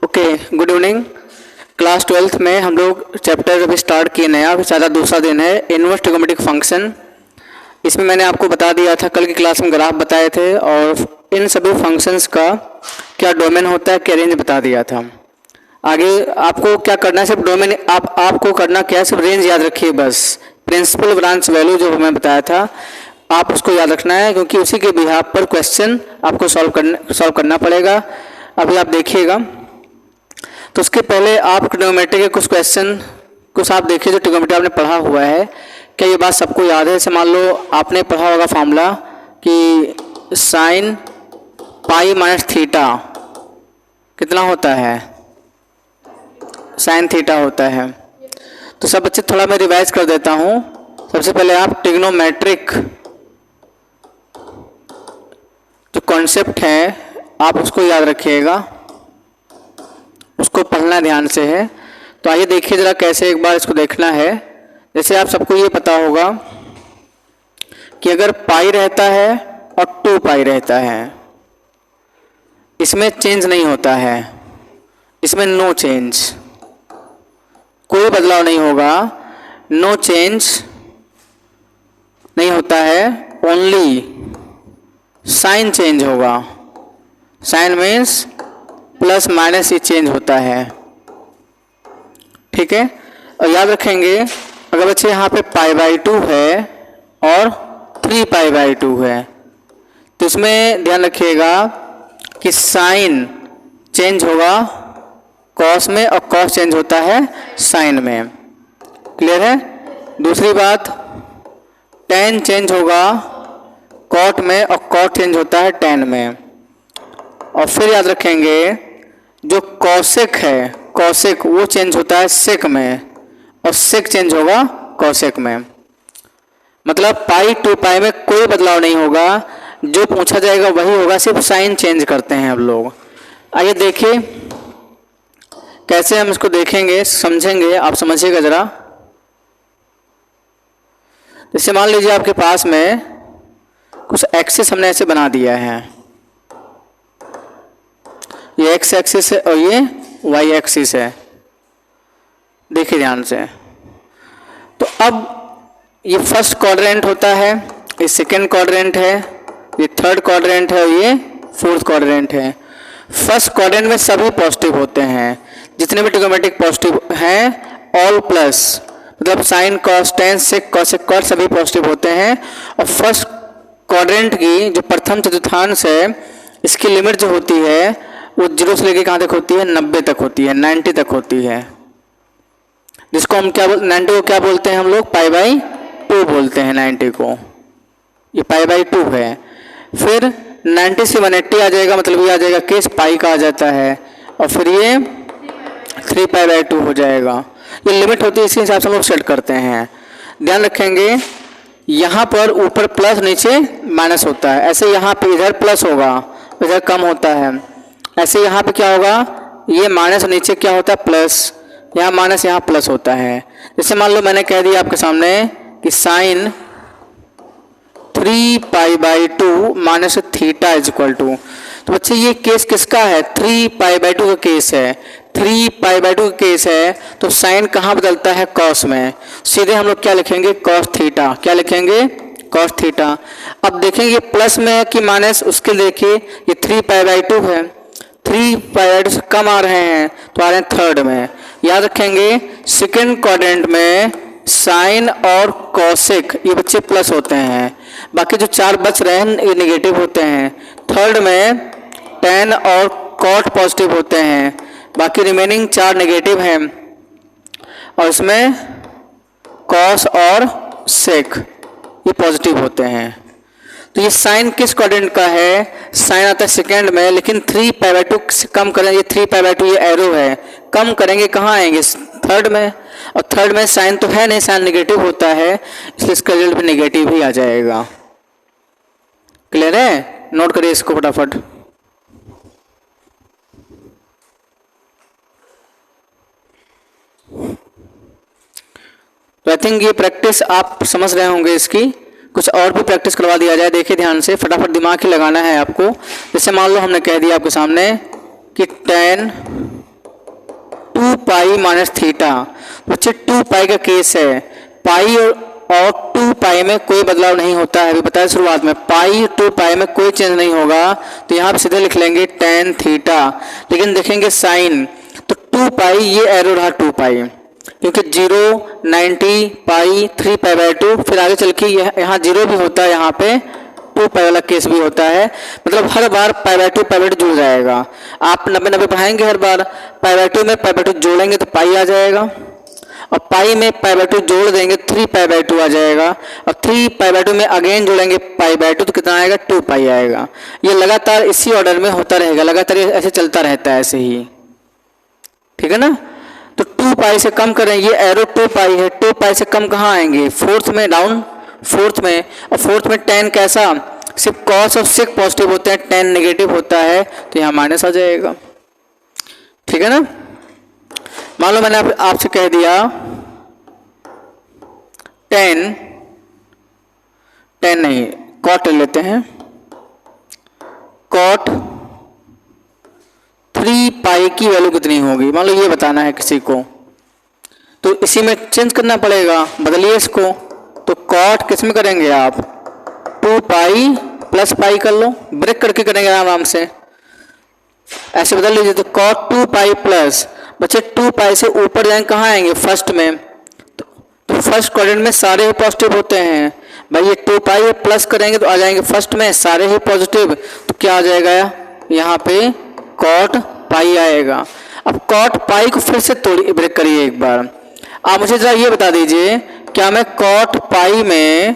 Okay, good evening. Class 12th में हम लोग चैप्टर अभी स्टार्ट किए नया, अभी ज़्यादा दूसरा दिन है, इनवर्स ट्रिग्नोमेट्रिक फंक्शन। इसमें मैंने आपको बता दिया था, कल की क्लास में ग्राफ बताए थे और इन सभी फंक्शंस का क्या डोमेन होता है, क्या रेंज बता दिया था। आगे आपको क्या करना है, सिर्फ डोमेन आपको करना क्या है, सिर्फ रेंज याद रखिए बस। प्रिंसिपल ब्रांच वैल्यू जो मैं बताया था आप उसको याद रखना है, क्योंकि उसी के बिहाफ पर क्वेश्चन आपको सॉल्व करना पड़ेगा। अभी आप देखिएगा। तो उसके पहले आप ट्रिग्नोमेट्री के कुछ क्वेश्चन कुछ आप देखिए जो ट्रिग्नोमेट्री आपने पढ़ा हुआ है। क्या ये बात सबको याद है? जैसे मान लो आपने पढ़ा होगा फार्मूला कि साइन पाई माइनस थीटा कितना होता है, साइन थीटा होता है। तो सब बच्चे थोड़ा मैं रिवाइज कर देता हूँ। सबसे पहले आप ट्रिग्नोमेट्रिक जो कॉन्सेप्ट है आप उसको याद रखिएगा, उसको पढ़ना ध्यान से है। तो आइए देखिए ज़रा कैसे एक बार इसको देखना है। जैसे आप सबको ये पता होगा कि अगर पाई रहता है और 2 पाई रहता है, इसमें चेंज नहीं होता है, इसमें नो चेंज, कोई बदलाव नहीं होगा, नो चेंज नहीं होता है, ओनली साइन चेंज होगा। साइन मीन्स प्लस माइनस ही चेंज होता है, ठीक है। और याद रखेंगे अगर बच्चे यहाँ पे π/2 है और 3π/2 है तो इसमें ध्यान रखिएगा कि साइन चेंज होगा कॉस में और कॉस चेंज होता है साइन में। क्लियर है? दूसरी बात, tan चेंज होगा कॉट में और कॉट चेंज होता है tan में। और फिर याद रखेंगे जो कॉसेक है, कॉसेक वो चेंज होता है सेक में और सेक चेंज होगा कॉसेक में। मतलब पाई 2 पाई में कोई बदलाव नहीं होगा, जो पूछा जाएगा वही होगा, सिर्फ साइन चेंज करते हैं हम लोग। आइए देखिए कैसे हम इसको देखेंगे, समझेंगे। आप समझिएगा ज़रा। जैसे मान लीजिए आपके पास में कुछ एक्सिस हमने ऐसे बना दिया है, ये एक्स एक्सिस है और ये वाई एक्सिस है। देखिए ध्यान से। तो अब ये फर्स्ट क्वाड्रेंट होता है, ये सेकंड क्वाड्रेंट है, ये थर्ड क्वाड्रेंट है और ये फोर्थ क्वाड्रेंट है। फर्स्ट क्वाड्रेंट में सभी पॉजिटिव होते हैं, जितने भी ट्रिग्नोमेट्रिक पॉजिटिव हैं, ऑल प्लस, मतलब sine cos tan sec cosec cot सभी पॉजिटिव होते हैं। और फर्स्ट क्वाड्रेंट की जो प्रथम चतुर्थांश है, इसकी लिमिट जो होती है वो 0 से लेकर कहाँ तक होती है, 90 तक होती है, 90 तक होती है। जिसको हम क्या 90 को क्या बोलते हैं हम लोग, π/2 बोलते हैं 90 को। ये π/2 है। फिर 90 से 180 आ जाएगा, मतलब ये आ जाएगा केस पाई का आ जाता है, और फिर ये 3π/2 हो जाएगा। ये लिमिट होती है, इसी हिसाब से हम लोग सेट करते हैं। ध्यान रखेंगे यहाँ पर ऊपर प्लस नीचे माइनस होता है, ऐसे यहाँ पे इधर प्लस होगा इधर कम होता है, ऐसे यहाँ पे क्या होगा, ये माइनस नीचे क्या होता है प्लस, यहाँ माइनस यहाँ प्लस होता है। जैसे मान लो मैंने कह दिया आपके सामने कि sine 3π/2 minus theta is equal to, तो बच्चे ये केस किसका है, 3π/2 का केस है। 3π/2 का केस है तो साइन कहाँ बदलता है, कॉस में। सीधे हम लोग क्या लिखेंगे, कॉस थीटा। क्या लिखेंगे, कॉस थीटा। अब देखेंगे ये प्लस में है कि माइनस, उसके देखिए ये 3π/2 है, 3π/2 से कम आ रहे हैं तो आ रहे हैं थर्ड में। याद रखेंगे सेकंड क्वाड्रेंट में साइन और कॉसेक ये बच्चे प्लस होते हैं, बाकी जो 4 बच रहे हैं ये नेगेटिव होते हैं। थर्ड में tan और कॉट पॉजिटिव होते हैं, बाकी रिमेनिंग 4 नेगेटिव हैं, और इसमें कॉस और सेक ये पॉजिटिव होते हैं। तो ये साइन किस क्वाड्रेंट का है, साइन आता है सेकेंड में, लेकिन 3π/2 से कम करें, ये 3π/2 ये एरो है, कम करेंगे कहाँ आएंगे, थर्ड में। और थर्ड में साइन तो है नहीं, साइन नेगेटिव होता है, इसलिए इसका रिजल्ट भी नेगेटिव ही आ जाएगा। क्लियर है? नोट करिए इसको फटाफट। तो आई थिंक ये प्रैक्टिस आप समझ रहे होंगे, इसकी कुछ और भी प्रैक्टिस करवा दिया जाए। देखिए ध्यान से, फटाफट दिमाग ही लगाना है आपको। जैसे मान लो हमने कह दिया आपके सामने कि tan पाई माइनस थीटा। बच्चे 2 पाई का केस है, पाई और 2 पाई में कोई बदलाव नहीं होता है, अभी बताया शुरुआत में, पाई 2 पाई में कोई चेंज नहीं होगा, तो यहाँ पे सीधे लिख लेंगे tan थीटा। लेकिन देखेंगे साइन, तो 2 पाई ये एरो रहा 2 पाई, क्योंकि 0, 90, पाई, 3 पाई बाई 2, फिर आगे चल के यहाँ 0 भी होता है, यहाँ पे 2 पाई वाला केस भी होता है, मतलब हर बार पाई बाई 2 जुड़ जाएगा। आप 90 पढ़ाएंगे, हर बार पाई बाई 2 में पाई बाई 2 जोड़ेंगे तो पाई आ जाएगा, और पाई में पाई बाई 2 जोड़ देंगे 3 पाई बाई 2 आ जाएगा, और 3 पाई बाई 2 में अगेन जोड़ेंगे पाई बाई 2 तो कितना आएगा 2 पाई आएगा। ये लगातार इसी ऑर्डर में होता रहेगा, लगातार ऐसे चलता रहता है ऐसे ही, ठीक है ना। तो 2 पाई से कम करें, ये एरो 2 पाई है, 2 पाई से कम कहाँ आएंगे, फोर्थ में, डाउन फोर्थ में, और फोर्थ में tan कैसा, सिर्फ कॉस और सेक पॉजिटिव होते हैं, tan नेगेटिव होता है, तो यहाँ माइनस आ जाएगा, ठीक है ना। मान लो मैंने आपसे कह दिया tan नहीं, कॉट ले लेते हैं, कॉट 3 पाई की वैल्यू कितनी होगी, मान लो ये बताना है किसी को, तो इसी में चेंज करना पड़ेगा, बदलिए इसको, तो कॉट किस में करेंगे आप, 2 पाई प्लस पाई कर लो, ब्रेक करके करेंगे आराम से, ऐसे बदल लीजिए, तो कॉट 2 पाई प्लस, बच्चे 2 पाई से ऊपर जाएंगे कहाँ आएंगे, फर्स्ट में, तो फर्स्ट क्वाड्रेंट में सारे ही पॉजिटिव होते हैं भाई, ये 2 पाई प्लस करेंगे तो आ जाएंगे फर्स्ट में सारे ही पॉजिटिव, तो क्या आ जाएगा यहाँ पे कॉट पाई आएगा। अब कॉट पाई को फिर से तोड़िए, ब्रेक करिए एक बार, आप मुझे जरा ये बता दीजिए, क्या मैं कॉट पाई में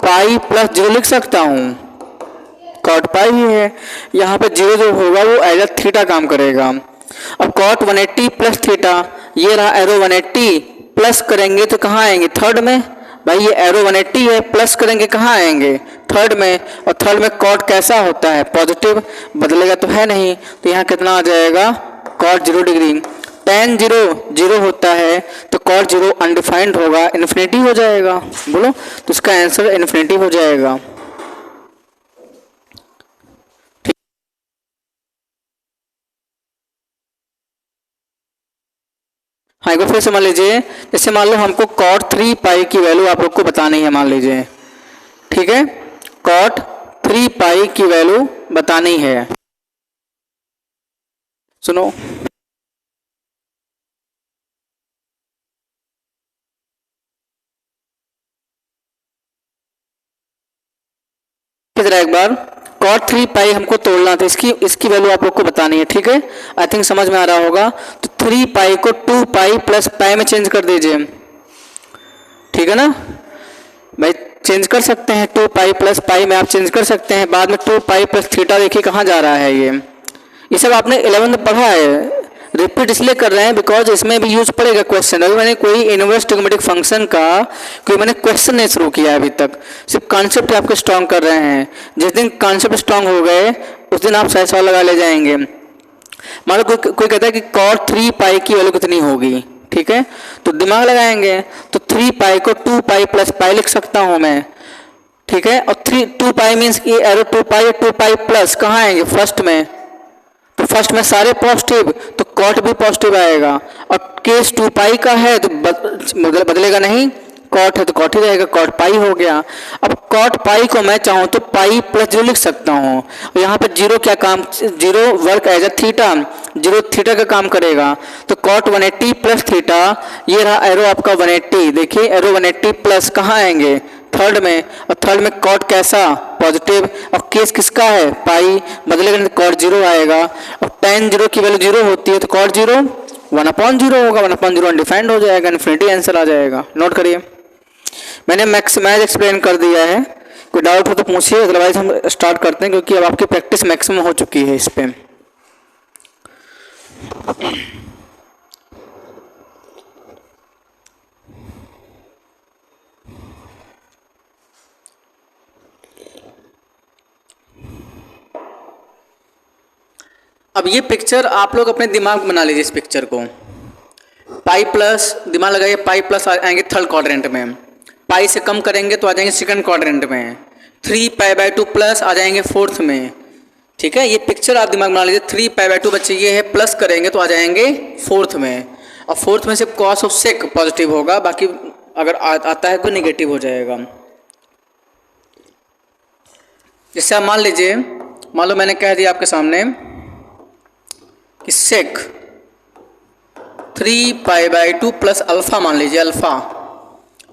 पाई प्लस 0 लिख सकता हूँ, कॉट पाई ही है, यहाँ पे 0 जो होगा वो एज अ थीटा काम करेगा। अब कॉट 180 प्लस थीटा, ये रहा एरो 180, प्लस करेंगे तो कहाँ आएंगे, थर्ड में, भाई ये एरो 180 है, प्लस करेंगे कहाँ आएंगे, थर्ड में, और थर्ड में कॉट कैसा होता है, पॉजिटिव, बदलेगा तो है नहीं, तो यहाँ कितना आ जाएगा, कॉट 0 डिग्री। tan 0 होता है तो कॉट 0 अनडिफाइंड होगा, इन्फिनिटी हो जाएगा, बोलो, तो इसका आंसर इन्फिनिटी हो जाएगा। हाँ, एक बार फिर से मान लीजिए, जैसे मान लो हमको कॉट 3 पाई की वैल्यू आप लोग को बतानी है, मान लीजिए, ठीक है, कॉट 3 पाई की वैल्यू बतानी है, सुनो, एक बार कॉट 3 पाई हमको तोड़ना था, इसकी वैल्यू आप लोग को बतानी है, ठीक है, आई थिंक समझ में आ रहा होगा। तो 3 पाई को 2 पाई प्लस पाई में चेंज कर दीजिए, ठीक है ना भाई, चेंज कर सकते हैं, 2 पाई प्लस पाई में आप चेंज कर सकते हैं, बाद में 2 पाई प्लस थीटा, देखिए कहाँ जा रहा है, ये सब आपने 11th में पढ़ा है, रिपीट इसलिए कर रहे हैं बिकॉज इसमें भी यूज पड़ेगा क्वेश्चन। अभी मैंने कोई इनवर्स ट्रिग्नोमेट्रिक फंक्शन का कोई मैंने क्वेश्चन नहीं शुरू किया अभी तक, सिर्फ कॉन्सेप्ट आपके स्ट्रॉन्ग कर रहे हैं, जिस दिन कॉन्सेप्ट स्ट्रॉन्ग हो गए उस दिन आप सही सवाल लगा ले जाएंगे। मान लो कोई कहता है कि कॉट 3 पाई की वैल्यू कितनी होगी, ठीक है, तो दिमाग लगाएंगे, तो 3 पाई को 2 पाई प्लस पाई लिख सकता हूँ मैं, ठीक है, और 2 पाई मीन्स ये एरो 2 पाई 2 पाई प्लस कहाँ आएंगे, फर्स्ट में, तो फर्स्ट में सारे पॉजिटिव, तो कॉट भी पॉजिटिव आएगा, और केस 2 पाई का है तो बदलेगा नहीं, कॉट है तो कॉट ही रहेगा, कॉट पाई हो गया। अब कॉट पाई को मैं चाहूँ तो पाई प्लस 0 लिख सकता हूँ, और यहाँ पे 0 क्या काम, 0 work as a theta, 0 theta का काम करेगा, तो कॉट 180 प्लस थीटा, ये रहा एरो आपका 180, देखिए एरो 180 प्लस कहाँ आएंगे, थर्ड में, और थर्ड में कॉट कैसा, पॉजिटिव, और केस किसका है, पाई, बदलेगा नहीं तो कॉट 0 आएगा, और tan 0 की वैल्यू 0 होती है तो कॉट 0 1/0 होगा, 1/0 अनडिफाइंड हो जाएगा, इन्फिनिटी आंसर आ जाएगा। नोट करिए, मैंने मैक्सिमाइज एक्सप्लेन कर दिया है, कोई डाउट हो तो पूछिए, अदरवाइज हम स्टार्ट करते हैं, क्योंकि अब आपकी प्रैक्टिस मैक्सिमम हो चुकी है इस पर। अब ये पिक्चर आप लोग अपने दिमाग में बना लीजिए, इस पिक्चर को, पाई प्लस, दिमाग लगाइए, पाई प्लस आएंगे थर्ड क्वाड्रेंट में, पाई से कम करेंगे तो आ जाएंगे सेकंड क्वाड्रेंट में, 3 पाई बाई 2 प्लस आ जाएंगे फोर्थ में, ठीक है, ये पिक्चर आप दिमाग में बना लीजिए, 3 पाई बाई 2 बच्चे ये है, प्लस करेंगे तो आ जाएंगे फोर्थ में, और फोर्थ में से कॉस ऑफ सेक पॉजिटिव होगा, बाकी अगर आता है तो नेगेटिव हो जाएगा। जैसे आप मान लीजिए, मान लो मैंने कह दिया आपके सामने कि सेक 3π/2 प्लस अल्फ़ा मान लीजिए, अल्फ़ा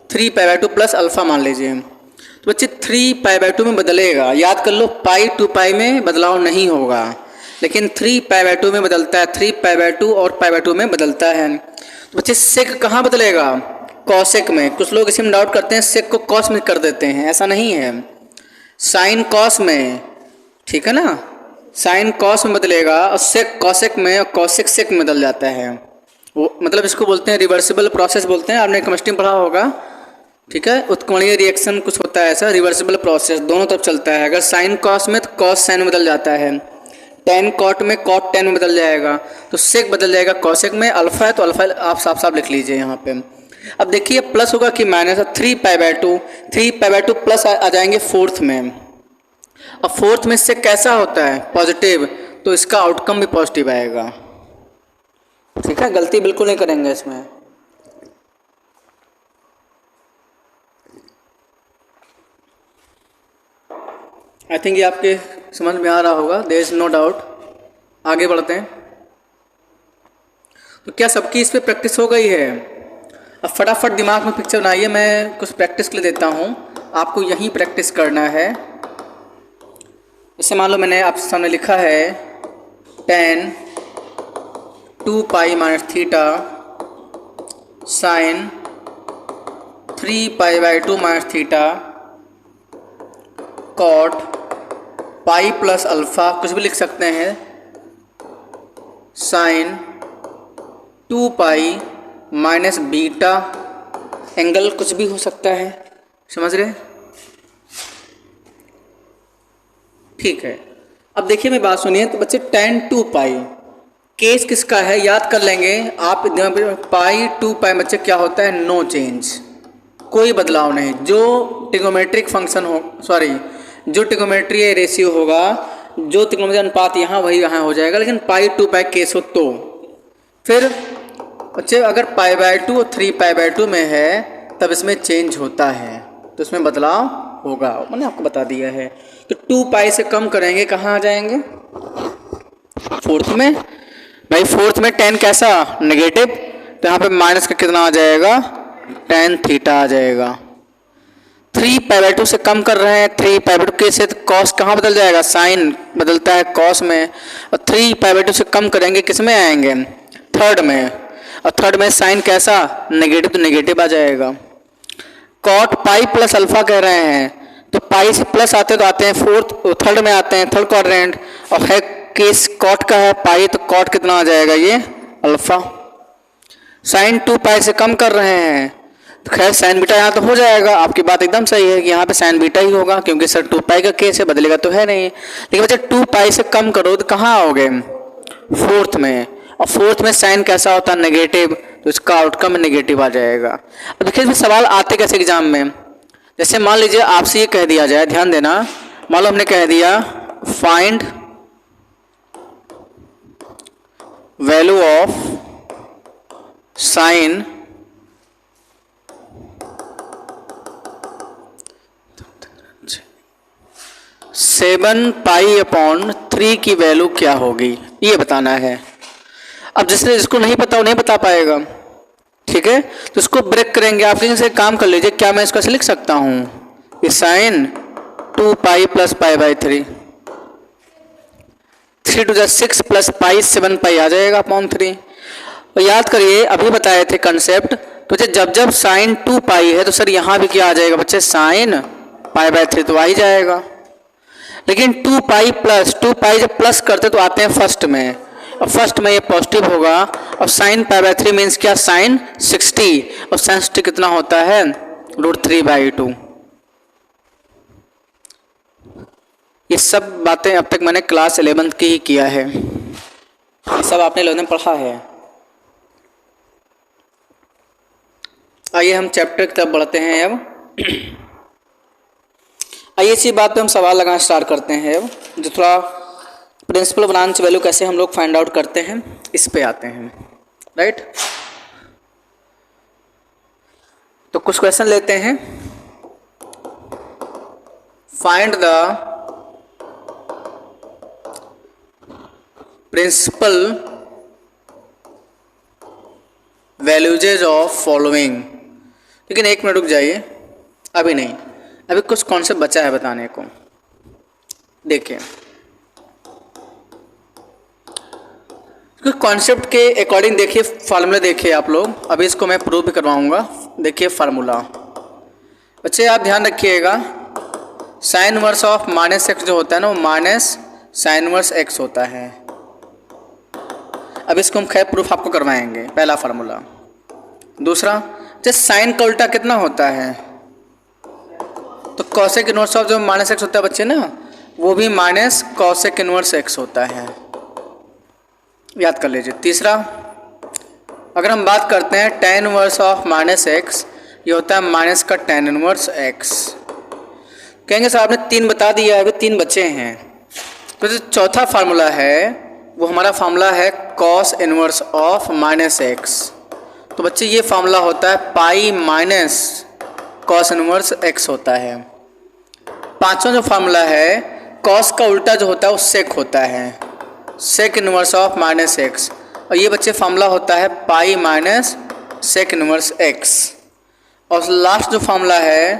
3π/2 प्लस अल्फ़ा मान लीजिए, तो बच्चे 3π/2 में बदलेगा। याद कर लो, पाई 2π में बदलाव नहीं होगा, लेकिन 3π/2 में बदलता है, 3π/2 और π/2 में बदलता है। तो बच्चे सेक कहाँ बदलेगा? कॉसेक में। कुछ लोग इसी में डाउट करते हैं, सेक को कॉस में कर देते हैं, ऐसा नहीं है, साइन कॉस में, ठीक है ना, साइन कॉस में बदलेगा और सेक कॉसेक में और कॉसेक सेक में बदल जाता है। वो मतलब इसको बोलते हैं रिवर्सिबल प्रोसेस बोलते हैं, आपने केमिस्ट्री में पढ़ा होगा, ठीक है। उत्कोणीय रिएक्शन कुछ होता है ऐसा, रिवर्सिबल प्रोसेस, दोनों तरफ चलता है। अगर साइन कॉस में तो कॉस साइन में बदल जाता है, टेन कॉट में कॉट टेन में बदल जाएगा, तो सेक बदल जाएगा कॉसेक में। अल्फा है तो अल्फा आप साफ साफ लिख लीजिए यहाँ पे। अब देखिए प्लस होगा कि माइनस, 3π/2, 3π/2 प्लस आ जाएंगे फोर्थ में, और फोर्थ में से कैसा होता है? पॉजिटिव, तो इसका आउटकम भी पॉजिटिव आएगा, ठीक है। गलती बिल्कुल नहीं करेंगे इसमें। आई थिंक ये आपके समझ में आ रहा होगा, देयर इज नो डाउट। आगे बढ़ते हैं। तो क्या सबकी इस पे प्रैक्टिस हो गई है? अब फटाफट दिमाग में पिक्चर बनाइए, मैं कुछ प्रैक्टिस के लिए देता हूँ, आपको यहीं प्रैक्टिस करना है। जैसे मान लो मैंने आपके सामने लिखा है tan 2π minus theta sine 3π/2 minus theta cot pi plus alpha, कुछ भी लिख सकते हैं, साइन 2π माइनस बीटा, एंगल कुछ भी हो सकता है, समझ रहे? ठीक है। अब देखिए मेरी बात सुनिए, तो बच्चे tan 2π केस किसका है याद कर लेंगे आप। पाई 2π बच्चे क्या होता है? नो चेंज, कोई बदलाव नहीं। जो ट्रिग्नोमेट्रिक फंक्शन हो, सॉरी जो ट्रिग्नोमेट्री रेशियो होगा, जो त्रिकोणमितीय अनुपात यहाँ वही यहाँ हो जाएगा, लेकिन पाई 2π केस हो तो। फिर बच्चे अगर π/2 और 3π/2 में है तब इसमें चेंज होता है, तो इसमें बदलाव होगा, मैंने आपको बता दिया है। तो 2π से कम करेंगे कहाँ आ जाएंगे? फोर्थ में। भाई फोर्थ में tan कैसा? नेगेटिव, तो यहाँ पे माइनस का कितना आ जाएगा? tan थीटा आ जाएगा। 3π/2 से कम कर रहे हैं, 3π/2 के से कॉस कहाँ बदल जाएगा? साइन बदलता है कॉस में, और 3π/2 से कम करेंगे किस में आएंगे? थर्ड में, और थर्ड में साइन कैसा? नेगेटिव, तो नेगेटिव आ जाएगा। कॉट पाई प्लस अल्फा कह रहे हैं, तो पाई से प्लस आते तो आते हैं फोर्थ, थर्ड में आते हैं, थर्ड क्वाड्रेंट, और है केस कॉट का है पाई, तो कॉट कितना आ जाएगा? ये अल्फा। साइन 2π से कम कर रहे हैं, तो खैर साइन बीटा यहाँ तो हो जाएगा। आपकी बात एकदम सही है कि यहाँ पे साइन बीटा ही होगा, क्योंकि सर 2π का केस है, बदलेगा तो है नहीं। लेकिन बच्चे 2π से कम करो तो कहाँ आओगे? फोर्थ में, और फोर्थ में साइन कैसा होता है? नेगेटिव, तो इसका आउटकम नेगेटिव आ जाएगा। अब देखिए इसमें सवाल आते कैसे एग्जाम में, जैसे मान लीजिए आपसे ये कह दिया जाए, ध्यान देना, मान लो हमने कह दिया फाइंड वैल्यू ऑफ साइन 7π/3 की वैल्यू क्या होगी, ये बताना है। अब जिसको नहीं पता वो नहीं बता पाएगा, ठीक है। तो इसको ब्रेक करेंगे। आप से काम कर लीजिए, क्या मैं इसको ऐसे लिख सकता हूँ कि sine 2π plus π/3, 3 to the 6 plus pi 7π आ जाएगा अपॉन 3। और याद करिए अभी बताए थे कंसेप्ट, तो जब जब साइन 2π है तो सर यहाँ भी क्या आ जाएगा बच्चे? साइन π/3 तो आ ही जाएगा। लेकिन 2π प्लस 2π जब प्लस करते तो आते हैं फर्स्ट में, और फर्स्ट में ये पॉजिटिव होगा, और साइन π/3 मीन्स क्या? साइन 60, और साइन 60 कितना होता है? √3/2। ये सब बातें अब तक मैंने क्लास 11th की ही किया है, ये सब आपने 11th में पढ़ा है। आइए हम चैप्टर की तरफ बढ़ते हैं। अब आइए इसी बात पे हम सवाल लगाना स्टार्ट करते हैं। अब जो थोड़ा प्रिंसिपल ब्रांच वैल्यू कैसे हम लोग फाइंड आउट करते हैं, इस पे आते हैं, राइट। तो कुछ क्वेश्चन लेते हैं। Find the principal values of following. लेकिन एक मिनट रुक जाइए, अभी नहीं, अभी कुछ कॉन्सेप्ट बचा है बताने को। देखिए कॉन्सेप्ट के अकॉर्डिंग देखिए फार्मूला देखिए आप लोग, अभी इसको मैं प्रूव भी करवाऊंगा। देखिए फार्मूला बच्चे आप ध्यान रखिएगा, sign inverse of minus x जो होता है ना वो माइनस साइन इनवर्स एक्स होता है। अब इसको हम खैर प्रूफ आपको करवाएंगे, पहला फार्मूला। दूसरा, जैसे साइन का उल्टा कितना होता है, तो कॉसेक इनवर्स ऑफ जो माइनस एक्स होता है बच्चे ना, वो भी माइनस कॉसेक इनवर्स एक्स होता है, याद कर लीजिए। तीसरा, अगर हम बात करते हैं tan inverse of minus x, ये होता है माइनस का टेन इनवर्स एक्स। कहेंगे सर आपने 3 बता दिया है, अभी 3 बचे हैं। तो जो चौथा फार्मूला है वो हमारा फार्मूला है cos inverse of minus x. तो बच्चे ये फार्मूला होता है pi minus cos inverse x होता है। पांचवा जो फार्मूला है, कॉस का उल्टा जो होता है वो सेक होता है, sec inverse of minus x. और ये बच्चे फार्मूला होता है pi minus sec inverse x. और लास्ट जो फार्मूला है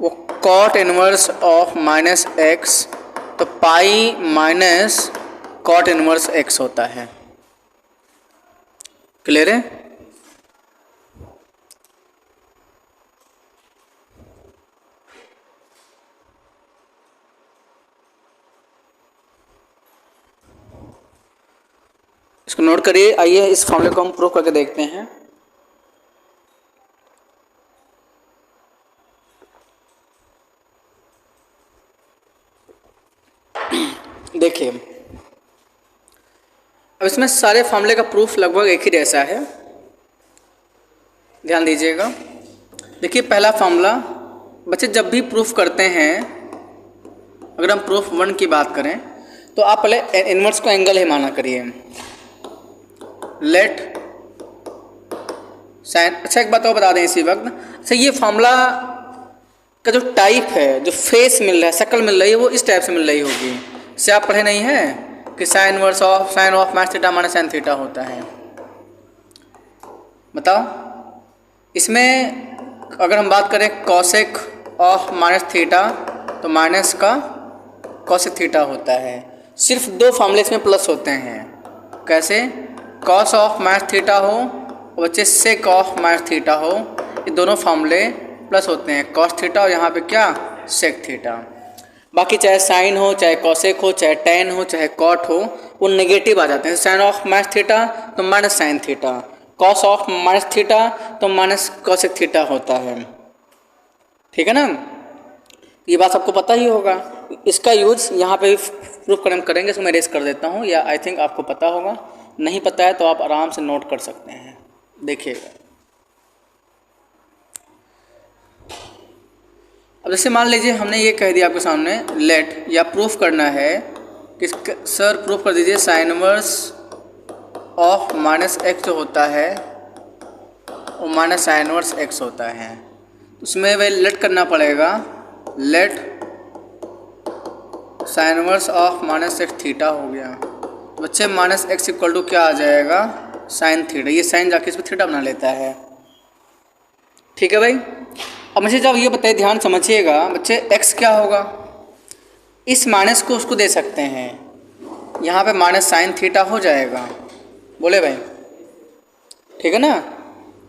वो cot inverse of minus x, तो pi minus cot inverse x होता है। क्लियर है? इसको नोट करिए। आइए इस फॉर्मूले को हम प्रूव करके देखते हैं। देखिए अब इसमें सारे फॉर्मूले का प्रूफ लगभग एक ही जैसा है, ध्यान दीजिएगा। देखिए पहला फॉर्मूला बच्चे जब भी प्रूफ करते हैं, अगर हम प्रूफ 1 की बात करें तो आप पहले इनवर्स को एंगल ही माना करिए। लेट साइन, अच्छा एक बात और बता दें इसी वक्त, अच्छा ये फॉर्मूला का जो टाइप है, जो फेस मिल रहा है, शक्ल मिल रही है, वो इस टाइप से मिल रही होगी। इससे आप पढ़े नहीं हैं कि sign inverse of sine of minus theta minus sine theta होता है। बताओ इसमें अगर हम बात करें कॉसेक ऑफ माइनस थीटा, तो माइनस का कॉसेक थीटा होता है। सिर्फ 2 फॉर्मूले इसमें प्लस होते हैं। कैसे? कॉस ऑफ माइनस थीटा हो और बच्चे सेक ऑफ माइनस थीटा हो, ये दोनों फॉर्मूले प्लस होते हैं, कॉस थीटा और यहाँ पे क्या सेक थीटा। बाकी चाहे साइन हो, चाहे कॉसेक हो, चाहे टेन हो, चाहे कॉट हो, वो नेगेटिव आ जाते हैं। साइन ऑफ माइनस थीटा तो minus sine theta, cos of minus theta तो माइनस कॉसेक थीटा होता है। ठीक है ना, ये बात आपको पता ही होगा। इसका यूज यहाँ पे भी प्रूफ करेंगे, इसको मैं रेस कर देता हूँ, या आई थिंक आपको पता होगा। नहीं पता है तो आप आराम से नोट कर सकते हैं। देखिएगा अब जैसे मान लीजिए हमने ये कह दिया आपके सामने लेट, या प्रूफ करना है कि सर प्रूफ कर दीजिए sign inverse of minus x जो होता है वो माइनस साइन इनवर्स एक्स होता है। उसमें वह लेट करना पड़ेगा, late sign inverse of minus x theta हो गया। तो बच्चे माइनस एक्स इक्वल टू क्या आ जाएगा, साइन थीटा। ये साइन जाके इस पर थीटा बना लेता है। ठीक है भाई। अब मुझे जब ये बताइए, ध्यान समझिएगा बच्चे, एक्स क्या होगा, इस माइनस को उसको दे सकते हैं, यहाँ पे माइनस साइन थीटा हो जाएगा। बोले भाई ठीक है ना।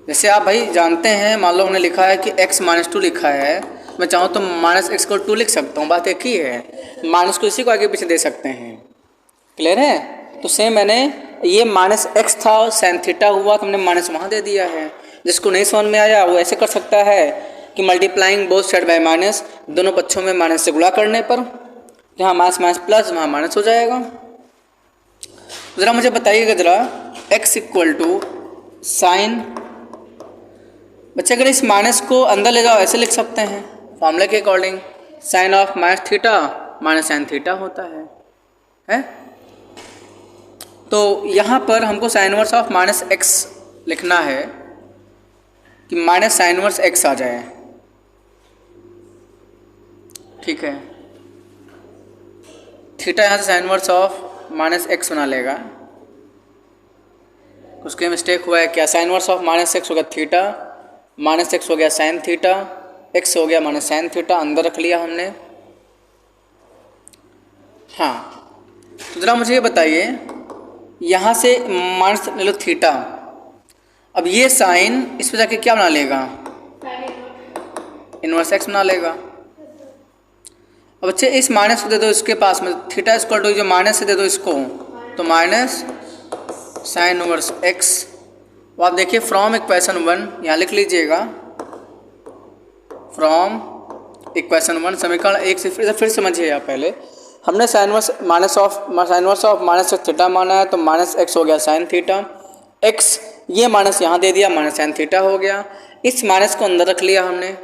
जैसे आप भाई जानते हैं, मान लो हमने लिखा है कि x माइनस 2 लिखा है, मैं चाहूँ तो माइनस एक्स को 2 लिख सकता हूँ, बात एक ही है। माइनस को इसी को आगे पीछे दे सकते हैं। क्लियर है? तो सेम मैंने ये माइनस एक्स था और साइन थीटा हुआ तो हमने माइनस वहाँ दे दिया है। जिसको नहीं समझ में आया वो ऐसे कर सकता है कि multiplying both side by minus, दोनों पक्षों में माइनस से गुणा करने पर जहाँ माइनस माइनस प्लस वहाँ माइनस हो जाएगा। ज़रा मुझे बताइएगा ज़रा, x इक्वल टू साइन, बच्चे अगर इस माइनस को अंदर ले जाओ ऐसे लिख सकते हैं फॉर्मूले के according, sine of minus theta minus sine theta होता है? तो यहाँ पर हमको sine inverse of minus x लिखना है, कि माइनस साइन इनवर्स एक्स आ जाए, ठीक है। थीटा यहाँ से sine inverse of minus x बना लेगा, उसके मिस्टेक हुआ है क्या, sine inverse of minus x हो गया थीटा, माइनस एक्स हो गया साइन थीटा, एक्स हो गया माइनस साइन थीटा, अंदर रख लिया हमने। हाँ, तो ज़रा मुझे ये बताइए, यहाँ से माइनस ले लो थीटा, अब ये साइन इस पर जाके क्या बना लेगा, इनवर्स एक्स बना लेगा। अब बच्चे इस माइनस को दे दो इसके पास में, थीटा स्क्वायर टू जो माइनस से दे दो इसको, तो माइनस साइन इनवर्स एक्स। अब आप देखिए फ्रॉम इक्वेशन 1 यहाँ लिख लीजिएगा, फ्रॉम इक्वेशन 1 समीकरण 1 से फिर समझिए आप पहले, हमने sign inverse of minus theta माना है, तो माइनस एक्स हो गया साइन थीटा, एक्स ये माइनस यहाँ दे दिया, माइनस साइन थीटा हो गया, इस माइनस को अंदर रख लिया हमने।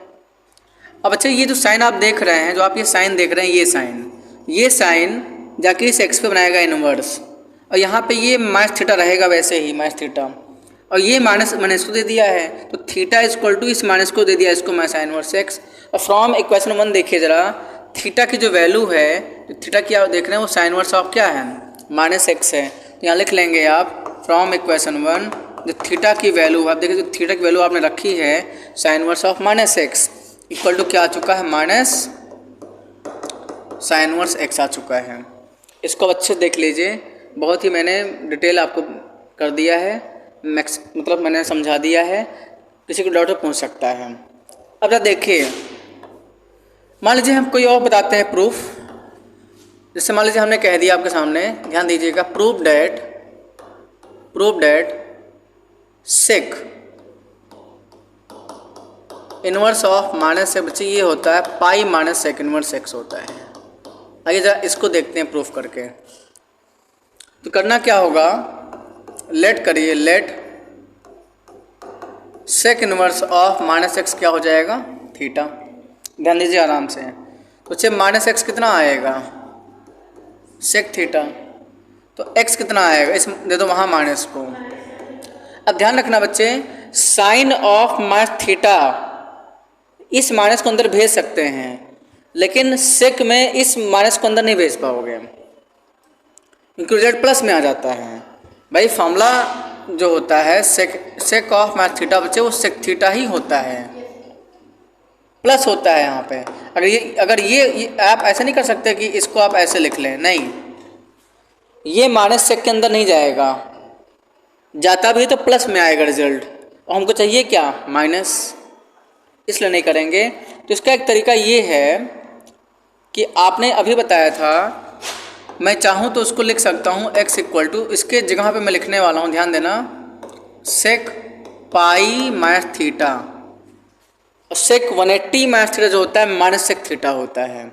अब अच्छा ये जो साइन आप देख रहे हैं, जो आप ये साइन देख रहे हैं, ये साइन जाके इस एक्स पे बनाएगा इनवर्स, और यहाँ पे ये माइनस थीटा रहेगा वैसे ही माइनस थीटा, और ये माइनस मैंने इसको दे दिया है, तो थीटा इक्वल टू इस माइनस को दे दिया इसको मैं साइन इनवर्स एक्स। और फ्रॉम इक्वेशन 1 देखिए ज़रा, थीटा की जो वैल्यू है, तो थीटा की आप देख रहे हैं वो साइन इनवर्स ऑफ क्या है, माइनस एक्स है, तो यहाँ लिख लेंगे आप फ्रॉम इक्वेशन 1 जो थीटा की वैल्यू आप देखिए, जो थीटा की वैल्यू आपने रखी है sine inverse of minus x equal to क्या आ चुका है, माइनस साइन इनवर्स एक्स आ चुका है। इसको अच्छे से देख लीजिए, बहुत ही मैंने डिटेल आपको कर दिया है, मतलब मैंने समझा दिया है, किसी को डाउट पूछ सकता है। अब जरा देखिए, मान लीजिए हम कोई और बताते हैं प्रूफ, जैसे मान लीजिए हमने कह दिया आपके सामने, ध्यान दीजिएगा, proof that sec inverse of minus से बच्चे ये होता है pi minus sec inverse x होता है। आइए जरा इसको देखते हैं प्रूफ करके। तो करना क्या होगा, लेट करिए, let sec inverse of minus x क्या हो जाएगा, थीटा। ध्यान दीजिए आराम से, तो बच्चे माइनस एक्स कितना आएगा, सेक थीटा, तो एक्स कितना आएगा, इस दे दो वहाँ माइनस को। अब ध्यान रखना बच्चे, साइन ऑफ माइनस थीटा इस माइनस को अंदर भेज सकते हैं, लेकिन सेक में इस माइनस को अंदर नहीं भेज पाओगे, क्योंकि रिजल्ट प्लस में आ जाता है। भाई फॉर्मूला जो होता है सेक ऑफ माइनस थीटा बच्चे, वो सेक थीटा ही होता है, प्लस होता है यहाँ पे। अगर ये आप ऐसे नहीं कर सकते कि इसको आप ऐसे लिख लें, नहीं, ये माइनस सेक के अंदर नहीं जाएगा, जाता भी तो प्लस में आएगा रिजल्ट, और हमको चाहिए क्या, माइनस, इसलिए नहीं करेंगे। तो इसका एक तरीका ये है कि आपने अभी बताया था, मैं चाहूँ तो उसको लिख सकता हूँ x इक्वल टू, इसके जगह पे मैं लिखने वाला हूँ, ध्यान देना, सेक पाई माइनस थीटा, और सेक 180 माइनस थीटा जो होता है माइनस सेक थीटा होता है।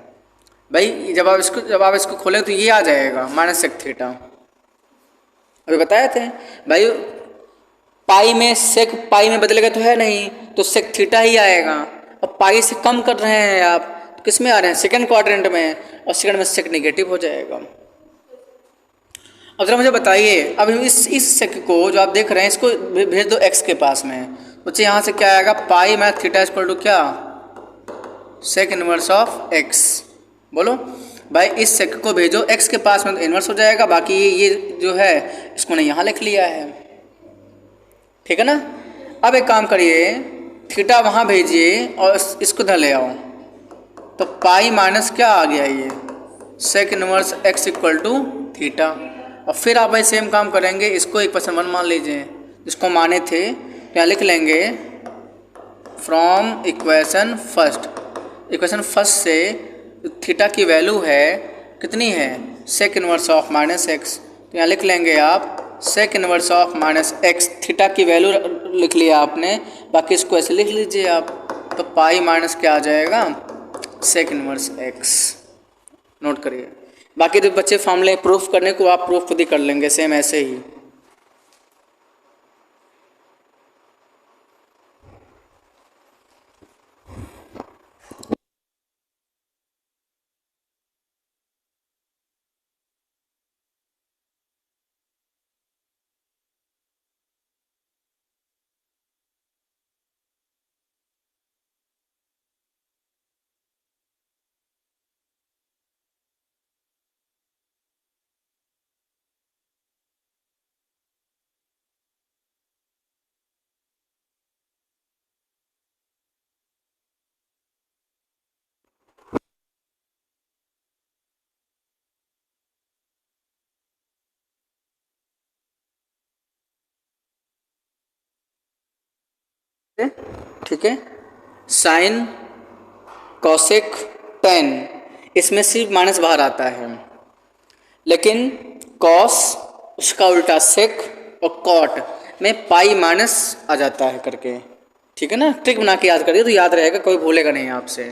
भाई जब आप इसको खोलें तो ये आ जाएगा माइनस सेक थीटा, अभी बताए थे भाई, पाई में सेक पाई में बदलेगा तो है नहीं, तो सेक थीटा ही आएगा, और पाई से कम कर रहे हैं आप, तो किस में आ रहे हैं, सेकंड क्वाड्रेंट में, और सेकंड में सेक नेगेटिव हो जाएगा। अब जरा मुझे बताइए, अब इस सेक को जो आप देख रहे हैं इसको भेज दो एक्स के पास में, बच्चे यहाँ से क्या आएगा, pi minus theta equal to क्या, सेक इनवर्स ऑफ एक्स। बोलो भाई, इस सेक को भेजो एक्स के पास में तो इनवर्स हो जाएगा, बाकी ये जो है इसको ने यहाँ लिख लिया है, ठीक है ना। अब एक काम करिए, थीटा वहाँ भेजिए और इसको इधर ले आओ, तो पाई माइनस क्या आ गया, ये sec inverse x equal to theta. और फिर आप भाई सेम काम करेंगे, इसको इक्वेशन 1 मान लीजिए, जिसको माने थे, तो यहाँ लिख लेंगे फ्रॉम इक्वेशन फर्स्ट से थीटा की वैल्यू है कितनी है, sec inverse of minus x, तो यहाँ लिख लेंगे आप sec inverse of minus x, theta की वैल्यू लिख लिया आपने, बाकी इसको ऐसे लिख लीजिए आप, तो पाई माइनस क्या आ जाएगा, सेक इनवर्स एक्स। नोट करिए, बाकी तो बच्चे फॉर्मूले प्रूफ करने को आप प्रूफ खुद ही कर लेंगे सेम ऐसे ही। ठीक है, साइन, कॉसेक, टेन, इसमें सिर्फ माइनस बाहर आता है, लेकिन कॉस, उसका उल्टा सेक और कॉट में पाई माइनस आ जाता है करके। ठीक है ना, ट्रिक बना के याद करिए तो याद रहेगा, कोई भूलेगा नहीं आपसे।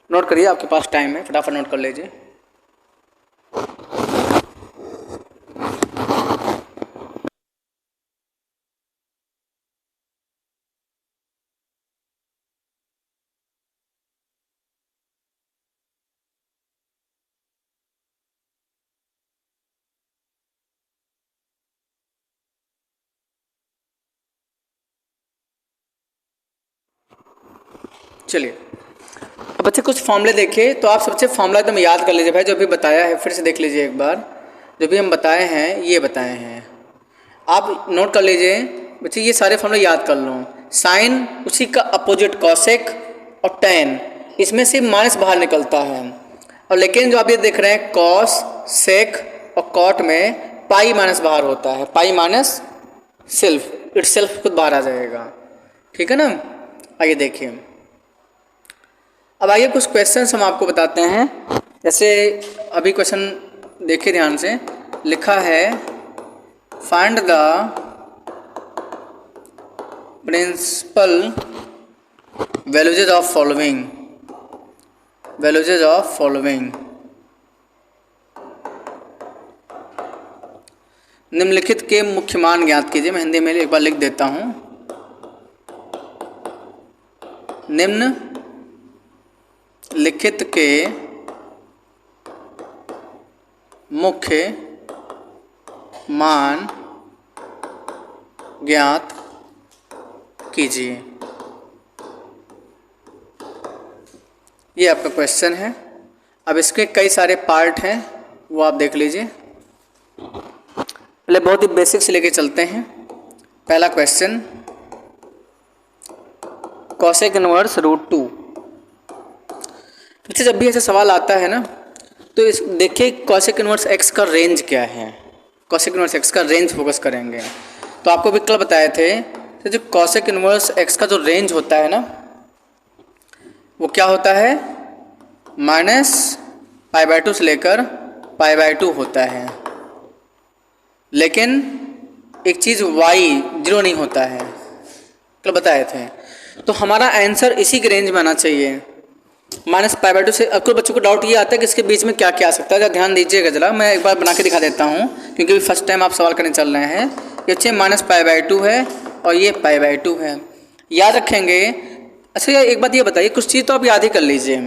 नोट करिए, आपके पास टाइम है, फटाफट नोट कर लीजिए। चलिए, अब बच्चे कुछ फॉर्मूले देखे, तो आप सबसे फॉर्मूला एकदम याद कर लीजिए भाई, जो भी बताया है फिर से देख लीजिए एक बार। जो भी हम बताए हैं ये बताए हैं, आप नोट कर लीजिए बच्चे, ये सारे फॉर्मूले याद कर लो। साइन, उसी का अपोजिट कॉसेक और टेन, इसमें से माइनस बाहर निकलता है। और लेकिन जो आप ये देख रहे हैं कॉस, सेक और कॉट में पाई माइनस बाहर होता है, pi minus self, it self खुद बाहर आ जाएगा। ठीक है ना, आइए देखिए। अब आइए कुछ क्वेश्चंस हम आपको बताते हैं। जैसे अभी क्वेश्चन देखिए ध्यान से, लिखा है find the principal values of following, values of following, निम्नलिखित के मुख्य मान ज्ञात कीजिए। मैं हिंदी में एक बार लिख देता हूँ। निम्न लिखित के मुख्य मान ज्ञात कीजिए। ये आपका क्वेश्चन है। अब इसके कई सारे पार्ट हैं, वो आप देख लीजिए। पहले बहुत ही बेसिक से लेके चलते हैं। पहला क्वेश्चन, कॉसेक इनवर्स रूट 2। जब भी ऐसा सवाल आता है ना, तो इस देखिए कॉसेक इनवर्स एक्स का रेंज क्या है। कॉसेक इनवर्स एक्स का रेंज फोकस करेंगे। तो आपको विकल्प बताए थे, तो जो कॉसेक इनवर्स एक्स का जो रेंज होता है ना, वो क्या होता है, माइनस π/2 से लेकर π/2 होता है। लेकिन एक चीज़ y 0 नहीं होता है, कल बताए थे। तो हमारा आंसर इसी के रेंज में आना चाहिए, माइनस π/2 से। अब कुछ बच्चों को डाउट ये आता है कि इसके बीच में क्या क्या आ सकता है। ध्यान दीजिएगा जरा, मैं एक बार बना के दिखा देता हूँ, क्योंकि अभी फर्स्ट टाइम आप सवाल करने चल रहे हैं। ये अच्छे माइनस π/2 है और ये π/2 है, याद रखेंगे। अच्छा यार एक बात ये बताइए, कुछ चीज़ तो आप याद ही कर लीजिए।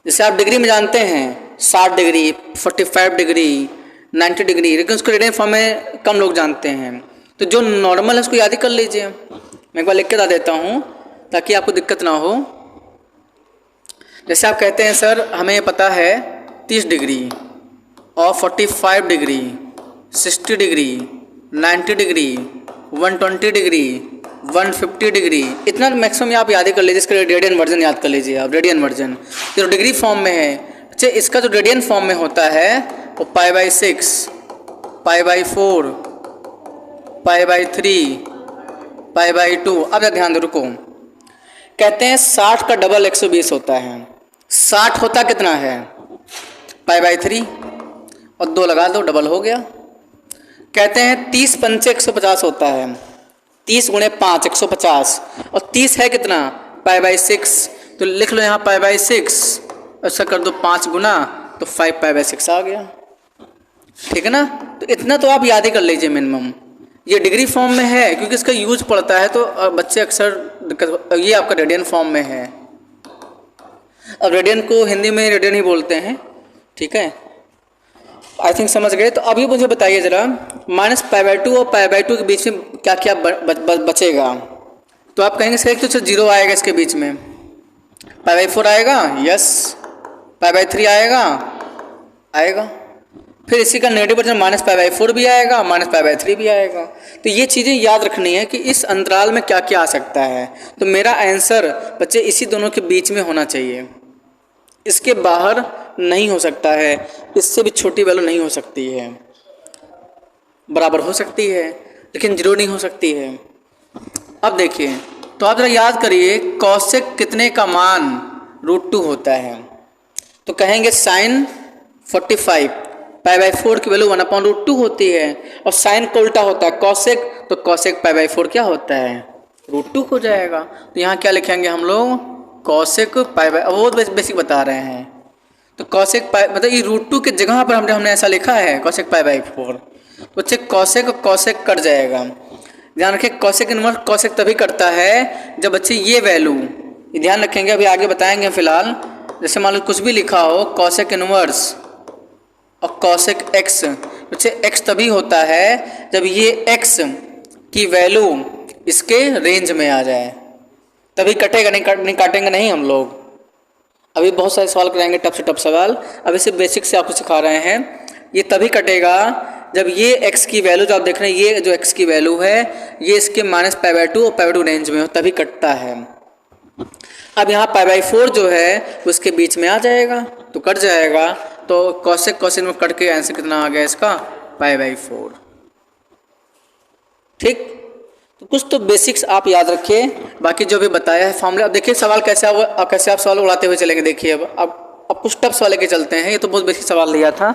जैसे आप डिग्री में जानते हैं 60 डिग्री, 45 डिग्री, 90 डिग्री, लेकिन उसको रेडियन फॉर्म में कम लोग जानते हैं। तो जो नॉर्मल है उसको याद ही कर लीजिए। मैं एक बार लिख के बता देता हूँ ताकि आपको दिक्कत ना हो। जैसे आप कहते हैं सर हमें ये पता है 30 डिग्री और 45 degree, 60 degree, 90 degree, 120 degree, 150 degree, इतना मैक्सिमम आप याद ही कर लीजिए। इसका रेडियन वर्जन याद कर लीजिए आप, रेडियन वर्जन जो डिग्री फॉर्म में है। अच्छा, इसका जो रेडियन फॉर्म में होता है वो π/6, π/4, π/3, π/2। अब ध्यान दो, रुको। कहते हैं 60 का डबल 120 होता है। 60 होता कितना है, π/3 और 2 लगा दो, डबल हो गया। कहते हैं 30 पंचे 150 होता है। 30 गुणे 5 150, और 30 है कितना, π/6। तो लिख लो यहाँ π/6, ऐसा कर दो 5 गुना, तो 5 π/6 आ गया। ठीक है ना, तो इतना तो आप याद ही कर लीजिए मिनिमम। ये डिग्री फॉर्म में है क्योंकि इसका यूज पड़ता है, तो बच्चे अक्सर दिक्कत। ये आपका रेडियन फॉर्म में है। अब रेडियन को हिंदी में रेडियन ही बोलते हैं, ठीक है, आई थिंक समझ गए। तो अभी मुझे बताइए ज़रा, माइनस π/2 और π/2 के बीच में क्या क्या बचेगा। तो आप कहेंगे सर तो 0 आएगा इसके बीच में, π/4 आएगा, यस, π/3 आएगा, फिर इसी का नेगेटिव वर्जन माइनस π/4 भी आएगा, माइनस π/3 भी आएगा। तो ये चीज़ें याद रखनी है कि इस अंतराल में क्या क्या आ सकता है। तो मेरा आंसर बच्चे इसी दोनों के बीच में होना चाहिए, इसके बाहर नहीं हो सकता है, इससे भी छोटी वैल्यू नहीं हो सकती है। बराबर हो सकती है लेकिन जीरो नहीं हो सकती है। अब देखिए, तो आप जरा याद करिए कॉसेक कितने का मान √2 होता है। तो कहेंगे साइन 45 π/4 की वैल्यू 1/√2 होती है, और साइन का उल्टा होता है कॉसेक, तो कॉसेक π/4 क्या होता है, √2 हो जाएगा। तो यहाँ क्या लिखेंगे हम लोग, कॉसेक अब वो बेसिक बता रहे हैं। तो कॉसेक मतलब ये √2 की जगह पर हमने ऐसा लिखा है कॉसेक π/4। तो बच्चे कॉसेक और कॉसेक कट जाएगा। ध्यान रखें कॉसेक इनवर्स कॉसेक तभी करता है जब बच्चे ये वैल्यू, ये ध्यान रखेंगे, अभी आगे बताएंगे। फिलहाल जैसे मान लो कुछ भी लिखा हो कॉसेक इनवर्स और कॉसेक एक्स, बच्चे एक्स तभी होता है जब ये एक्स की वैल्यू इसके रेंज में आ जाए, तभी कटेगा, नहीं काटेंगे नहीं हम लोग। अभी बहुत सारे सवाल कराएंगे, टफ से टफ सवाल, अभी सिर्फ बेसिक से आपको सिखा रहे हैं। ये तभी कटेगा जब ये x की वैल्यू जो आप देख रहे हैं, ये जो x की वैल्यू है ये इसके -π/2 और π/2 रेंज में हो, तभी कटता है। अब यहाँ π/4 जो है वो इसके बीच में आ जाएगा, तो कट जाएगा। तो कॉसेक कॉसेक में कट के आंसर कितना आ गया इसका, π/4। ठीक, तो कुछ तो बेसिक्स आप याद रखिए, बाकी जो भी बताया है फॉर्मूला। अब देखिए सवाल कैसे आप सवाल उड़ाते हुए चलेंगे। देखिए अब कुछ टफ सवाल लेके चलते हैं। ये तो बहुत बेसिक सवाल लिया था,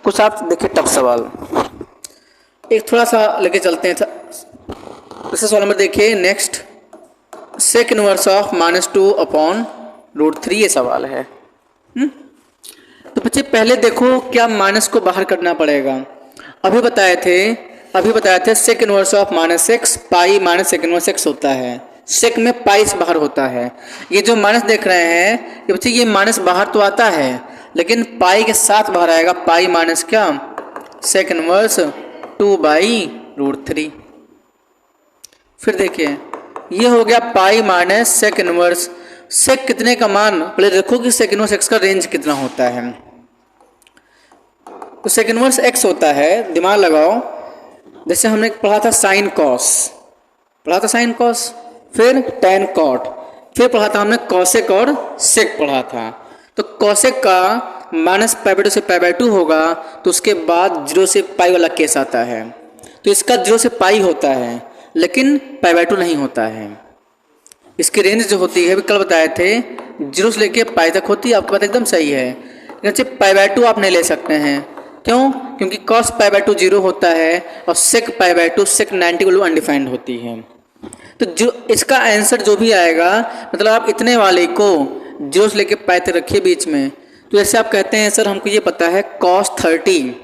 कुछ आप देखिए टफ सवाल एक थोड़ा सा लेके चलते हैं। दूसरे सवाल नंबर देखिए, नेक्स्ट सेक इनवर्स ऑफ -2/√3 ये सवाल है। तो बच्चे पहले देखो क्या माइनस को बाहर करना पड़ेगा। अभी बताए थे sec inverse of -x pi minus sec inverse x होता है। सेक में पाई से बाहर होता है। ये जो माइनस देख रहे हैं ये बच्चे, ये माइनस बाहर तो आता है लेकिन पाई के साथ बाहर आएगा। पाई माइनस क्या, सेक इनवर्स 2/√3। फिर देखिए ये हो गया पाई माइनस सेक इनवर्स। सेक कितने का मान, पहले देखो कि सेक इनवर्स x का रेंज कितना होता है। तो सेक इनवर्स x होता है, दिमाग लगाओ, जैसे हमने पढ़ा था साइन कॉस, फिर टेन कॉट, फिर पढ़ा था हमने कॉसेक और सेक पढ़ा था। तो कॉसेक का -π/2 से π/2 होगा, तो उसके बाद 0 से पाई वाला केस आता है। तो इसका 0 से पाई होता है लेकिन π/2 नहीं होता है। इसकी रेंज जो होती है कल बताए थे 0 से लेके पाई तक होती है। आपकी बात एकदम सही है, लेकिन π/2 आप नहीं ले सकते हैं। क्यों, क्योंकि cos π/2 0 होता है और sec π/2 sec 90 वैल्यू अनडिफाइंड होती है। तो जो इसका आंसर जो भी आएगा, मतलब आप इतने वाले को 0 से लेके पाई तक रखिए बीच में। तो जैसे आप कहते हैं सर हमको ये पता है cos 30,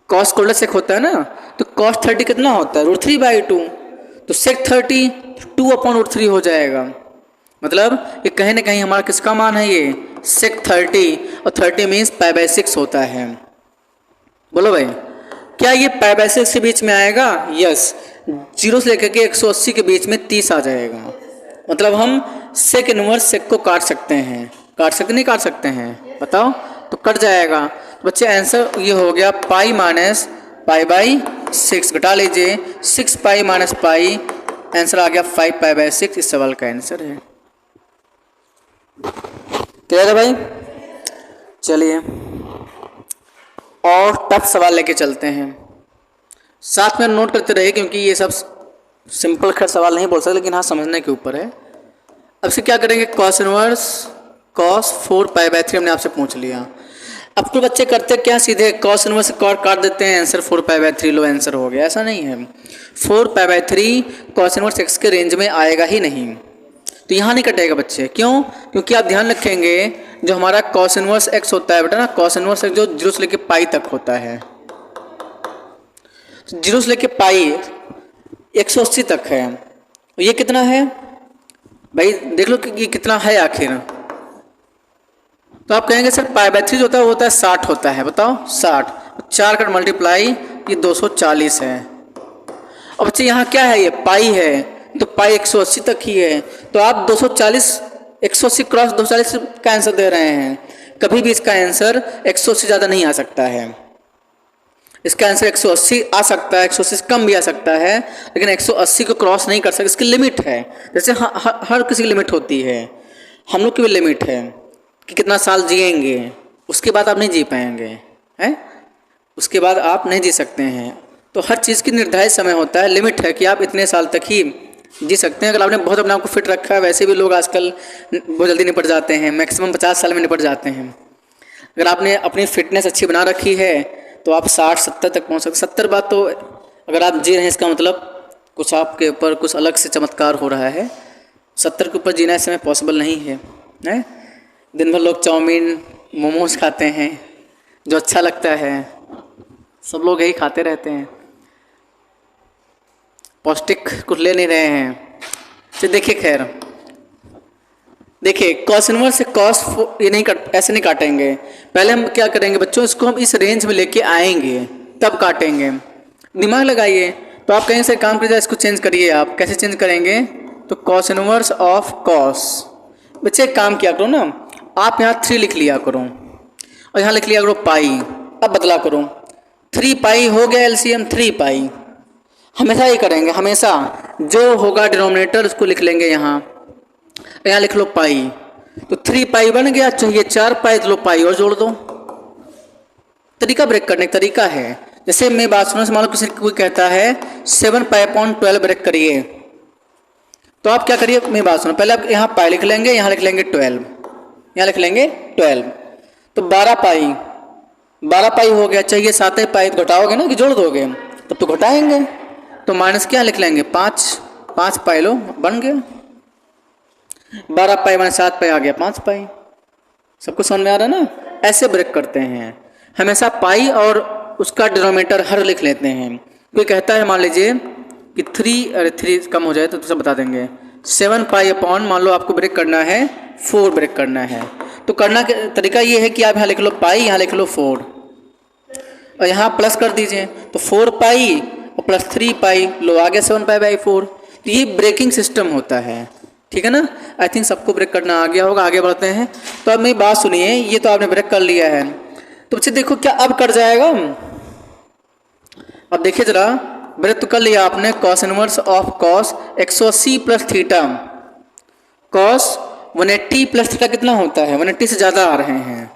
cos को उल्टा sec होता है ना, तो cos 30 कितना होता है, √3/2, तो sec 30 2/√3 हो जाएगा। मतलब ये कहीं ना कहीं हमारा किसका मान है, ये sec 30, और 30 मीन्स π/6 होता है। बोलो भाई, क्या ये π/6 के बीच में आएगा? यस, 0 से लेकर के 180 के बीच में 30 आ जाएगा। मतलब हम सेक इनवर्स सेक को काट सकते हैं, नहीं काट सकते हैं, बताओ, तो कट जाएगा। तो बच्चे आंसर ये हो गया पाई माइनस π/6, घटा लीजिए 6 पाई माइनस पाई, आंसर आ गया 5 π/6। इस सवाल का आंसर है। क्लियर है भाई? चलिए और टफ सवाल लेके चलते हैं, साथ में नोट करते रहिए, क्योंकि ये सब सिंपल खैर सवाल नहीं बोल सकते, लेकिन हाँ समझने के ऊपर है। अब से क्या करेंगे, cos इनवर्स cos 4 π/3 हमने आपसे पूछ लिया। अब तो बच्चे करते क्या, सीधे cos इनवर्स कॉट काट देते हैं, आंसर 4 π/3 लो आंसर हो गया। ऐसा नहीं है, 4 π/3 cos इनवर्स x के रेंज में आएगा ही नहीं, तो यहाँ नहीं कटेगा बच्चे। क्यों, क्योंकि आप ध्यान रखेंगे जो हमारा cos इनवर्स x होता है बेटा ना, cos इनवर्स x जो 0 से लेके पाई तक होता है, 0 से लेके पाई 180 तक है। ये कितना है भाई, देख लो कि ये कितना है आखिर। तो आप कहेंगे सर π/3 जो होता है 60 होता है, बताओ 60, 4 का मल्टीप्लाई ये 240 है। और बच्चे यहाँ क्या है, ये पाई है, तो पाई 180 तक ही है। तो आप 240 180 क्रॉस 240 का आंसर दे रहे हैं, कभी भी इसका आंसर 180 ज़्यादा नहीं आ सकता है। इसका आंसर 180 आ सकता है, 180 से कम भी आ सकता है, लेकिन 180 को क्रॉस नहीं कर सकते। इसकी लिमिट है, जैसे हर किसी की लिमिट होती है, हम लोग की भी लिमिट है। कि कितना साल जिएंगे, उसके बाद आप नहीं जी पाएंगे, हैं, उसके बाद आप नहीं जी सकते हैं। तो हर चीज़ की निर्धारित समय होता है, लिमिट है कि आप इतने साल तक ही जी सकते हैं। अगर आपने बहुत अपने आप को फिट रखा है, वैसे भी लोग आजकल बहुत जल्दी निपट जाते हैं, मैक्सिमम 50 साल में निपट जाते हैं। अगर आपने अपनी फिटनेस अच्छी बना रखी है तो आप 60-70 तक पहुंच सकते। 70 बाद तो अगर आप जी रहे हैं, इसका मतलब कुछ आपके ऊपर कुछ अलग से चमत्कार हो रहा है। 70 के ऊपर जीना इस समय पॉसिबल नहीं है, हैं? दिन भर लोग चाउमीन मोमोज खाते हैं, जो अच्छा लगता है, सब लोग यही खाते रहते हैं, पौष्टिक कुछ ले नहीं रहे हैं। तो देखिए, खैर देखिए कॉस इनवर्स से कॉस ये नहीं ऐसे नहीं काटेंगे। पहले हम क्या करेंगे बच्चों, इसको हम इस रेंज में लेके आएंगे तब काटेंगे। दिमाग लगाइए। तो आप कहीं से काम करिए, इसको चेंज करिए। आप कैसे चेंज करेंगे, तो कॉस इनवर्स ऑफ कॉस। बच्चे एक काम किया करो ना, आप यहाँ 3 लिख लिया करो और यहाँ लिख लिया करो पाई। अब बदला करो, 3 पाई हो गया एलसीएम 3 पाई। हमेशा ये करेंगे, हमेशा जो होगा डिनोमिनेटर उसको लिख लेंगे यहाँ लिख लो पाई। तो 3 पाई बन गया, चाहिए 4 पाई तो लो पाई और जोड़ दो। तरीका ब्रेक करने का तरीका है। जैसे मैं बात सुनो, मान लो किसी कोई कहता है 7 पाई अपॉन 12 ब्रेक करिए, तो आप क्या करिए, मेरी बात सुनो, पहले आप यहाँ पाई लिख लेंगे, यहाँ लिख लेंगे 12, यहाँ लिख लेंगे 12। तो 12 पाई हो गया, चाहिए 7 पाई। तो घटाओगे ना कि जोड़ दोगे, तब तो घटाएंगे। तो माइनस क्या लिख लेंगे 5 पाई लो, बन गया 12 पाई माइनस 7 पाई आ गया 5 पाई। सबको समझ में आ रहा है ना? ऐसे ब्रेक करते हैं, हमेशा पाई और उसका डिनोमिनेटर हर लिख लेते हैं। कोई कहता है मान लीजिए कि 3 कम हो जाए तो सब बता देंगे, 7 पाई अपॉन, मान लो आपको ब्रेक करना है 4 ब्रेक करना है। तो करना के तरीका ये है कि आप यहाँ लिख लो पाई, यहाँ लिख लो 4 और यहाँ प्लस कर दीजिए। तो 4 पाई और प्लस 3 पाई, लो आ गया 7 पाई बाई 4। तो ये ब्रेकिंग सिस्टम होता है, ठीक है ना? आई थिंक सबको ब्रेक करना आ गया होगा। आगे बढ़ते हैं। तो अब मेरी बात सुनिए, ये तो आपने ब्रेक कर लिया है, तो बच्चे देखो क्या अब कर जाएगा। अब देखिए जरा, ब्रेक तो कर लिया आपने, cos inverse of cos 180 plus theta. Cos 180 plus theta कितना होता है, 180 से ज़्यादा आ रहे हैं,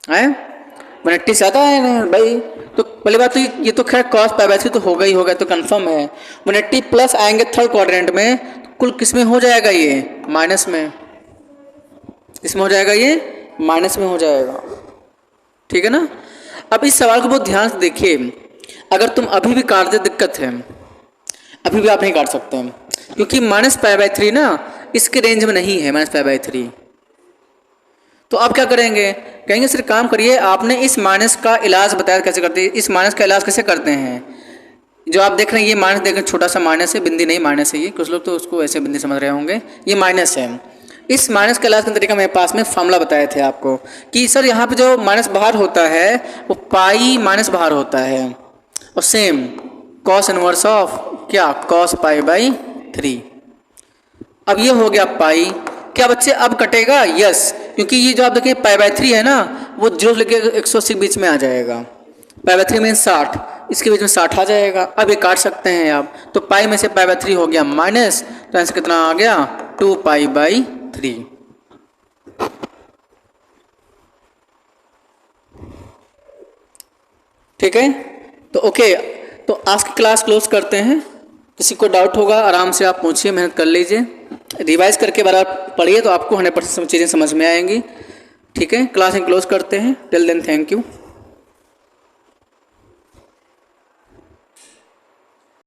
180 से ज़्यादा आए हैं भाई। तो पहली बात तो ये तो खैर कॉस पाई बाई 3 तो होगा ही होगा, तो कंफर्म है। 180 प्लस आएंगे थर्ड क्वाड्रेंट में, तो कुल किस में हो जाएगा, ये माइनस में, इसमें हो जाएगा, ये माइनस में हो जाएगा, ठीक है ना? अब इस सवाल को बहुत ध्यान से देखिए। अगर तुम अभी भी काट दे, दिक्कत है, अभी भी आप नहीं काट सकते हैं, क्योंकि माइनस पाई बाई 3 ना इसके रेंज में नहीं है, माइनस पाई बाई 3। तो आप क्या करेंगे, कहेंगे सिर्फ काम करिए, आपने इस माइनस का इलाज बताया कैसे करते हैं। इस माइनस का इलाज कैसे करते हैं, जो आप देख रहे हैं ये माइनस, देखें छोटा सा माइनस है, बिंदी नहीं माइनस है ये, कुछ लोग तो उसको ऐसे बिंदी समझ रहे होंगे, ये माइनस है। इस माइनस का इलाज का तरीका मेरे पास में फॉर्मूला बताए थे आपको कि सर यहाँ पे जो माइनस बाहर होता है वो पाई माइनस बाहर होता है, और सेम कॉस इनवर्स ऑफ क्या, कॉस पाई बाई 3। अब ये हो गया पाई। क्या बच्चे अब कटेगा, यस, क्योंकि ये जो आप देखें पाई बाई 3 है ना, वो 0 लेके 180 के बीच में आ जाएगा। पाई बाई 3 मीन्स 60, इसके बीच में 60 आ जाएगा। अब ये काट सकते हैं आप, तो पाई में से पाई बाई 3 हो गया माइनस, तो आंसर कितना आ गया 2 पाई बाई 3। ठीक है, तो ओके, तो आज की क्लास क्लोज करते हैं। किसी को डाउट होगा आराम से आप पूछिए, मेहनत कर लीजिए, रिवाइज करके बार पढ़िए तो आपको 100% चीज़ें समझ में आएंगी। ठीक है, क्लास क्लोज करते हैं। Till then thank you.